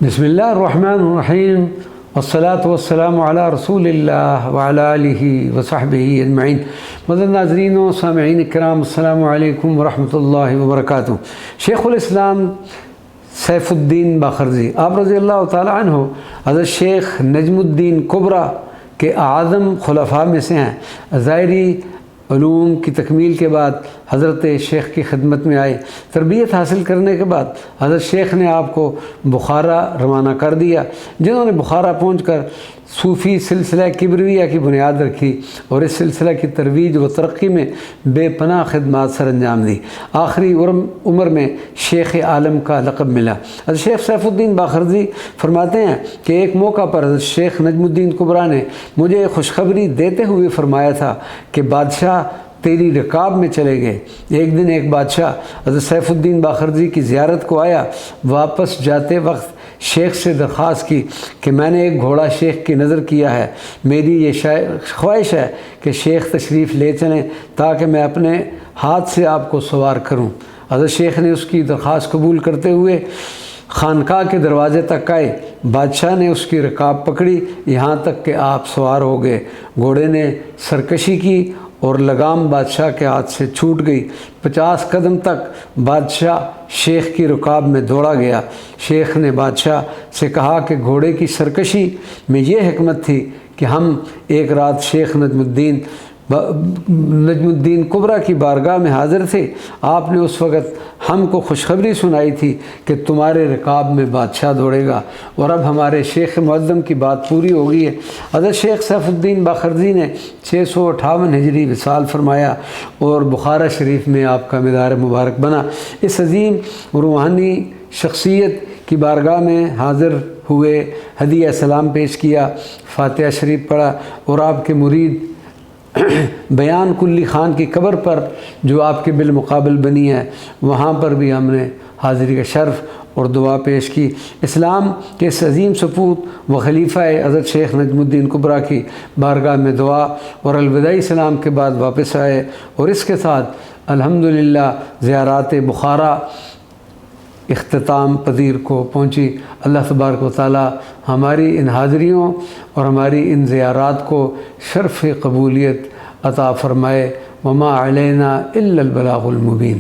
بسم اللہ الرحمن الرحیم والصلاة والسلام علی رسول اللہ وعلی آلہ وصحبہ اجمعین۔ مدد ناظرین و سامعین کرام، السلام علیکم ورحمۃ اللہ وبرکاتہ۔ شیخ الاسلام سیف الدین باخرزی آپ رضی اللہ تعالی عنہ حضرت شیخ نجم الدین کبریٰ کے اعظم خلفاء میں سے ہیں۔ ظاہری علوم کی تکمیل کے بعد حضرت شیخ کی خدمت میں آئے۔ تربیت حاصل کرنے کے بعد حضرت شیخ نے آپ کو بخارا روانہ کر دیا، جنہوں نے بخارا پہنچ کر صوفی سلسلہ کبریہ کی بنیاد رکھی اور اس سلسلہ کی ترویج و ترقی میں بے پناہ خدمات سر انجام دی۔ آخری عمر میں شیخ عالم کا لقب ملا۔ حضرت شیخ سیف الدین باخرزی فرماتے ہیں کہ ایک موقع پر حضرت شیخ نجم الدین کبریٰ نے مجھے خوشخبری دیتے ہوئے فرمایا تھا کہ بادشاہ تیری رکاب میں چلے گئے۔ ایک دن ایک بادشاہ حضرت سیف الدین باخرزی کی زیارت کو آیا۔ واپس جاتے وقت شیخ سے درخواست کی کہ میں نے ایک گھوڑا شیخ کی نظر کیا ہے، میری یہ خواہش ہے کہ شیخ تشریف لے چلیں تاکہ میں اپنے ہاتھ سے آپ کو سوار کروں۔ حضرت شیخ نے اس کی درخواست قبول کرتے ہوئے خانقاہ کے دروازے تک آئے۔ بادشاہ نے اس کی رکاب پکڑی یہاں تک کہ آپ سوار ہو گئے۔ گھوڑے نے سرکشی کی اور لگام بادشاہ کے ہاتھ سے چھوٹ گئی۔ 50 قدم تک بادشاہ شیخ کی رکاب میں دوڑا گیا۔ شیخ نے بادشاہ سے کہا کہ گھوڑے کی سرکشی میں یہ حکمت تھی کہ ہم ایک رات شیخ نجم الدین کبریٰ کی بارگاہ میں حاضر تھے۔ آپ نے اس وقت ہم کو خوشخبری سنائی تھی کہ تمہارے رکاب میں بادشاہ دوڑے گا، اور اب ہمارے شیخ معظم کی بات پوری ہو گئی ہے۔ حضرت شیخ سیف الدین باخرزی نے 658 ہجری وصال فرمایا اور بخارا شریف میں آپ کا مزار مبارک بنا۔ اس عظیم روحانی شخصیت کی بارگاہ میں حاضر ہوئے، ہدیہ سلام پیش کیا، فاتحہ شریف پڑھا اور آپ کے مرید بیان کلی خان کی قبر پر جو آپ کے بالمقابل بنی ہے وہاں پر بھی ہم نے حاضری کا شرف اور دعا پیش کی۔ اسلام کے اس عظیم سپوت و خلیفہ حضرت شیخ نجم الدین کبریٰ کی بارگاہ میں دعا اور الوداعی سلام کے بعد واپس آئے، اور اس کے ساتھ الحمدللہ زیارات بخارا اختتام پذیر کو پہنچی۔ اللہ تبارک و تعالی ہماری ان حاضریوں اور ہماری ان زیارات کو شرف قبولیت عطا فرمائے۔ وما علینا الا البلاغ المبین۔